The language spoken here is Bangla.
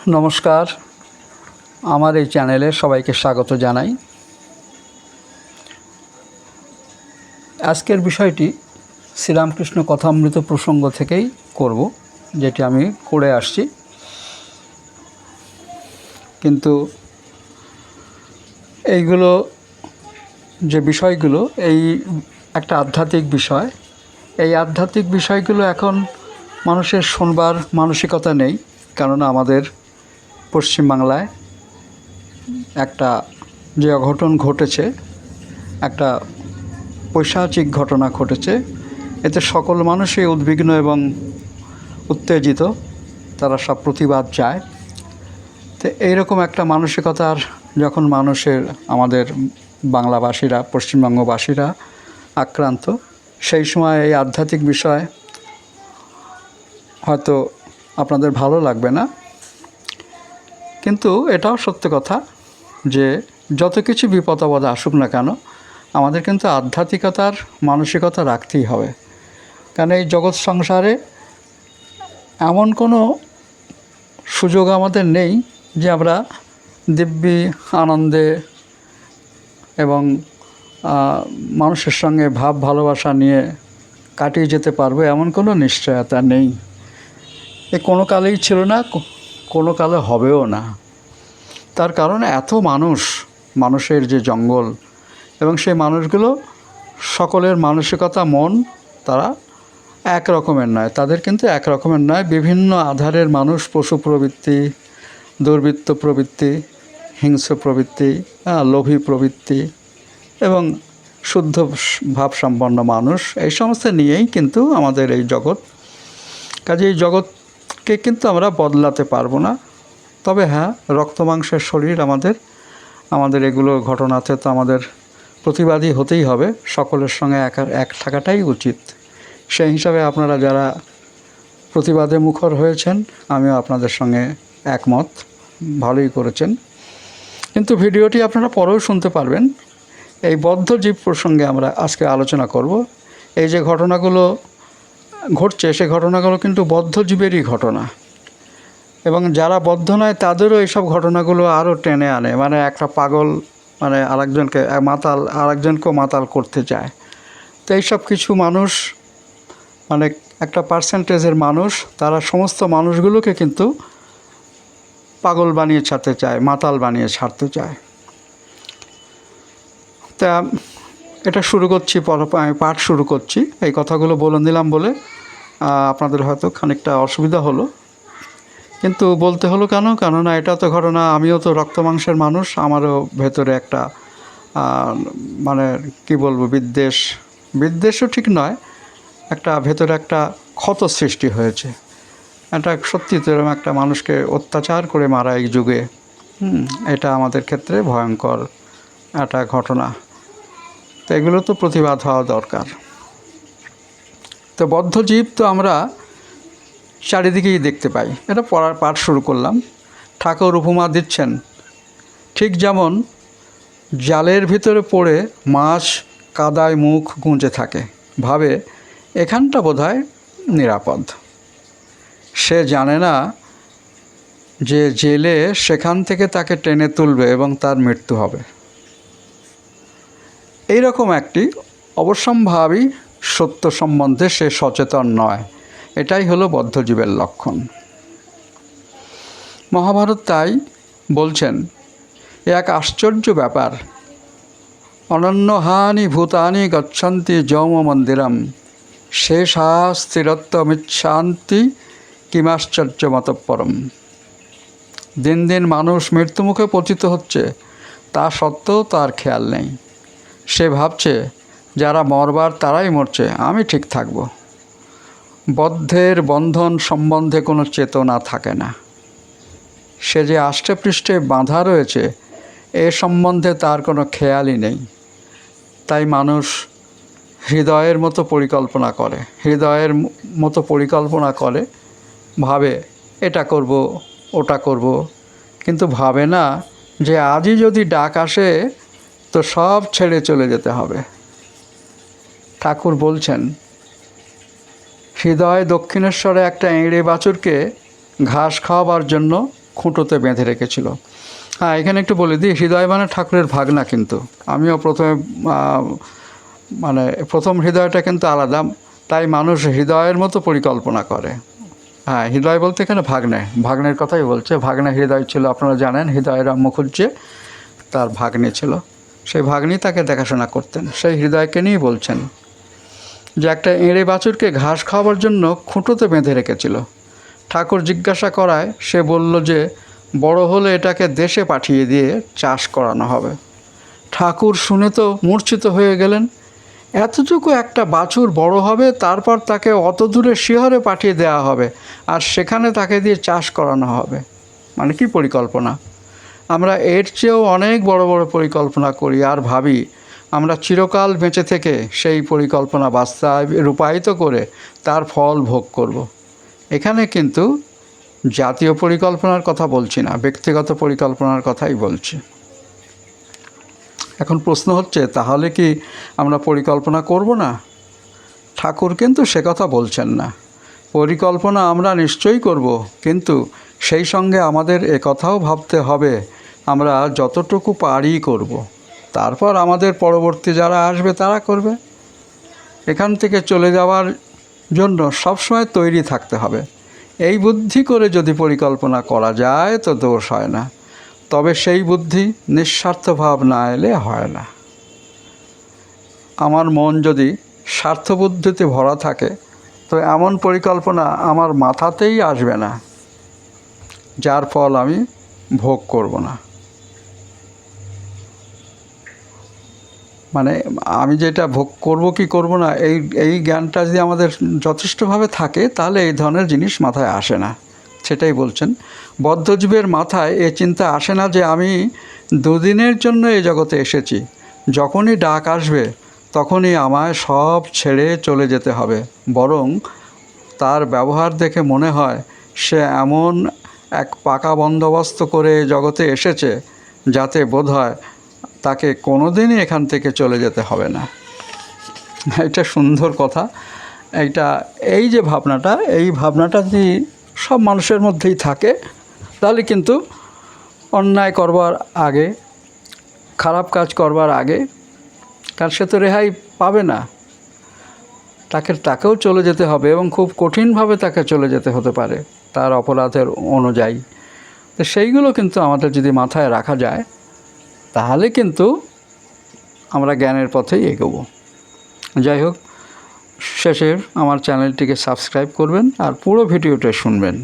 নমস্কার, আমার এই চ্যানেলে সবাইকে স্বাগত জানাই। আজকের বিষয়টি শ্রীরামকৃষ্ণ কথামৃত প্রসঙ্গ থেকেই করব, যেটি আমি করে আসছি। কিন্তু এইগুলো যে বিষয়গুলো, এই একটা আধ্যাত্মিক বিষয়। এই আধ্যাত্মিক বিষয়গুলো এখন মানুষের শোনবার মানসিকতা নেই, কেননা আমাদের পশ্চিমবাংলায় একটা যে অঘটন ঘটেছে, একটা পৈশাচিক ঘটনা ঘটেছে, এতে সকল মানুষই উদ্বিগ্ন এবং উত্তেজিত, তারা সব প্রতিবাদ চায়। তো এইরকম একটা মানসিকতার যখন আমাদের বাংলাভাষীরা, পশ্চিমবঙ্গবাসীরা আক্রান্ত, সেই সময় এই আধ্যাত্মিক বিষয় হয়তো আপনাদের ভালো লাগবে না, কিন্তু এটাও সত্য কথা যে যত কিছু বিপদ আপদ আসুক না কেন, আমাদের কিন্তু আধ্যাত্মিকতার মানসিকতা রাখতেই হবে। কারণ এই জগৎ সংসারে এমন কোনো সুযোগ আমাদের নেই যে আমরা দিব্যি আনন্দে এবং মানুষের সঙ্গে ভাব ভালোবাসা নিয়ে কাটিয়ে যেতে পারবো, এমন কোনো নিশ্চয়তা নেই। এ কোনো কালেই ছিল না, কোনো কালে হবেও না। তার কারণ এত মানুষের যে জঙ্গল, এবং সেই মানুষগুলো সকলের মানসিকতা, মন তারা এক রকমের নয়, তাদের কিন্তু এক রকমের নয়। বিভিন্ন আধারের মানুষ, পশু প্রবৃত্তি, দুর্বৃত্ত প্রবৃত্তি, হিংস্র প্রবৃত্তি, লোভী প্রবৃত্তি এবং শুদ্ধ ভাবসম্পন্ন মানুষ, এই সমস্ত নিয়েই কিন্তু আমাদের এই জগৎ। কাজে এই জগৎকে কিন্তু আমরা বদলাতে পারবো না। তবে হ্যাঁ, রক্ত মাংসের শরীর আমাদের এগুলো ঘটনাতে তো আমাদের প্রতিবাদী হতেই হবে, সকলের সঙ্গে এক থাকাটাই উচিত। সেই হিসাবে আপনারা যারা প্রতিবাদে মুখর হয়েছেন, আমিও আপনাদের সঙ্গে একমত, ভালোই করেছেন। কিন্তু ভিডিওটি আপনারা পরেও শুনতে পারবেন। এই বদ্ধজীব প্রসঙ্গে আমরা আজকে আলোচনা করব। এই যে ঘটনাগুলো ঘটছে, সে ঘটনাগুলো কিন্তু বদ্ধজীবেরই ঘটনা, এবং যারা বদ্ধ নয় তাদেরও এইসব ঘটনাগুলো আরও টেনে আনে। মানে একটা পাগল আরেকজনকেও মাতাল করতে চায়। তো এইসব কিছু মানুষ, মানে একটা পার্সেন্টেজের মানুষ, তারা সমস্ত মানুষগুলোকে কিন্তু পাগল বানিয়ে ছাড়তে চায়, মাতাল বানিয়ে ছাড়তে চায়। তা এটা শুরু করছি, আমি পাঠ শুরু করছি। এই কথাগুলো বলে দিলাম বলে আপনাদের হয়তো খানিকটা অসুবিধা হলো, কিন্তু বলতে হলো কেন? কেননা এটা তো ঘটনা, আমিও তো রক্ত মাংসের মানুষ, আমারও ভেতরে একটা মানে কি বলবো, বিদ্বেষও ঠিক নয়, একটা ভেতরে একটা ক্ষত সৃষ্টি হয়েছে। এটা সত্যি তো, এরকম একটা মানুষকে অত্যাচার করে মারা এই যুগে, এটা আমাদের ক্ষেত্রে ভয়ঙ্কর একটা ঘটনা। তো এগুলো তো প্রতিবাদ হওয়া দরকার। তো বদ্ধজীব তো আমরা চারিদিকেই দেখতে পাই। এটা পড়ার পাঠ শুরু করলাম। ঠাকুর উপমা দিচ্ছেন, ঠিক যেমন জালের ভিতরে পড়ে মাছ কাদায় মুখ গুঁজে থাকে, ভাবে এখানটা বোধহয় নিরাপদ। সে জানে না যে জেলে সেখান থেকে তাকে টেনে তুলবে এবং তার মৃত্যু হবে। এইরকম একটি অবশ্যম্ভাবী সত্য সম্বন্ধে সে সচেতন নয়। এটাই হলো বদ্ধজীবের লক্ষণ। মহাভারত তাই বলছেন, এক আশ্চর্য ব্যাপার, অনন্যহানি ভূতানি গচ্ছন্তি যৌম মন্দিরম শেষা স্থিরত্বমিচ্ছান্তি কিমাশ্চর্য মতঃপরম। দিন দিন মানুষ মৃত্যুমুখে পতিত হচ্ছে, তা সত্ত্বেও তার খেয়াল নেই। সে ভাবছে যারা মরবার তারাই মরছে, আমি ঠিক থাকব। বদ্ধের বন্ধন সম্বন্ধে কোনো চেতনা থাকে না। সে যে আষ্টেপৃষ্ঠে বাঁধা রয়েছে, এ সম্বন্ধে তার কোনো খেয়ালই নেই। তাই মানুষ হৃদয়ের মতো পরিকল্পনা করে, ভাবে এটা করব, ওটা করব, কিন্তু ভাবে না যে আজই যদি ডাক আসে তো সব ছেড়ে চলে যেতে হবে। ঠাকুর বলছেন, হৃদয় দক্ষিণেশ্বরে একটা এঁড়ে বাছুরকে ঘাস খাওয়াবার জন্য খুঁটোতে বেঁধে রেখেছিল। হ্যাঁ, এখানে একটু বলে দিই, হৃদয় মানে ঠাকুরের ভাগনা, কিন্তু আমিও প্রথম হৃদয়টা কিন্তু আলাদা, তাই মানুষ হৃদয়ের মতো পরিকল্পনা করে। হ্যাঁ, হৃদয় বলতে এখানে ভাগ্নের কথাই বলছে। ভাগ্নে হৃদয় ছিল, আপনারা জানেন হৃদয়রাম মুখুজ্জে তার ভাগ্নে ছিল, সেই ভাগ্নি তাকে দেখাশোনা করতেন। সেই হৃদয়কে নিয়েই বলছেন যে একটা এঁড়ে বাছুরকে ঘাস খাওয়াবার জন্য খুঁটোতে বেঁধে রেখেছিল। ঠাকুর জিজ্ঞাসা করায় সে বলল যে বড় হলে এটাকে দেশে পাঠিয়ে দিয়ে চাষ করানো হবে। ঠাকুর শুনে তো মূর্ছিত হয়ে গেলেন। এতটুকু একটা বাছুর বড় হবে, তারপর তাকে অত দূরে শিহরে পাঠিয়ে দেওয়া হবে, আর সেখানে তাকে দিয়ে চাষ করানো হবে, মানে কি পরিকল্পনা! আমরা এর চেয়েও অনেক বড় বড় পরিকল্পনা করি আর ভাবি আমরা চিরকাল বেঁচে থেকে সেই পরিকল্পনা রূপায়িত করে তার ফল ভোগ করব। এখানে কিন্তু জাতীয় পরিকল্পনার কথা বলছি না, ব্যক্তিগত পরিকল্পনার কথাই বলছি। এখন প্রশ্ন হচ্ছে, তাহলে কি আমরা পরিকল্পনা করব না? ঠাকুর কিন্তু সে কথা বলছেন না। পরিকল্পনা আমরা নিশ্চয়ই করব, কিন্তু সেই সঙ্গে আমাদের কথাও ভাবতে হবে আমরা যতটুকু পারি করব, তারপর আমাদের পরবর্তী যারা আসবে তারা করবে। এখান থেকে চলে যাওয়ার জন্য সবসময় তৈরি থাকতে হবে। এই বুদ্ধি করে যদি পরিকল্পনা করা যায় তো দোষ হয় না, তবে সেই বুদ্ধি নিঃস্বার্থ ভাব না এলে হয় না। আমার মন যদি স্বার্থবুদ্ধিতে ভরা থাকে তো এমন পরিকল্পনা আমার মাথাতেই আসবে না, যার ফল আমি ভোগ করব না। মানে আমি যেটা ভোগ করব কি করব না, এই জ্ঞানটা যদি আমাদের যথেষ্টভাবে থাকে তাহলে এই ধরনের জিনিস মাথায় আসে না। সেটাই বলছেন, বদ্ধজীবের মাথায় এ চিন্তা আসে না যে আমি দুদিনের জন্য এই জগতে এসেছি, যখনই ডাক আসবে তখনই আমায় সব ছেড়ে চলে যেতে হবে। বরং তার ব্যবহার দেখে মনে হয় সে এমন এক পাকা বন্দোবস্ত করে জগতে এসেছে যাতে বোধহয় তাকে কোনোদিনই এখান থেকে চলে যেতে হবে না। এটা সুন্দর কথা। এই যে ভাবনাটা, এই ভাবনাটা যদি সব মানুষের মধ্যেই থাকে তাহলে কিন্তু অন্যায় করবার আগে, খারাপ কাজ করবার আগে, কারণ সে তো রেহাই পাবে না, তাকেও চলে যেতে হবে, এবং খুব কঠিনভাবে তাকে চলে যেতে হতে পারে তার অপরাধের অনুযায়ী। তো সেইগুলো কিন্তু আমাদের যদি মাথায় রাখা যায় তাহলে কিন্তু আমরা জ্ঞানের পথেই এগোবো। যাই হোক, শেষে আমার চ্যানেলটিকে সাবস্ক্রাইব করবেন আর পুরো ভিডিওটা শুনবেন।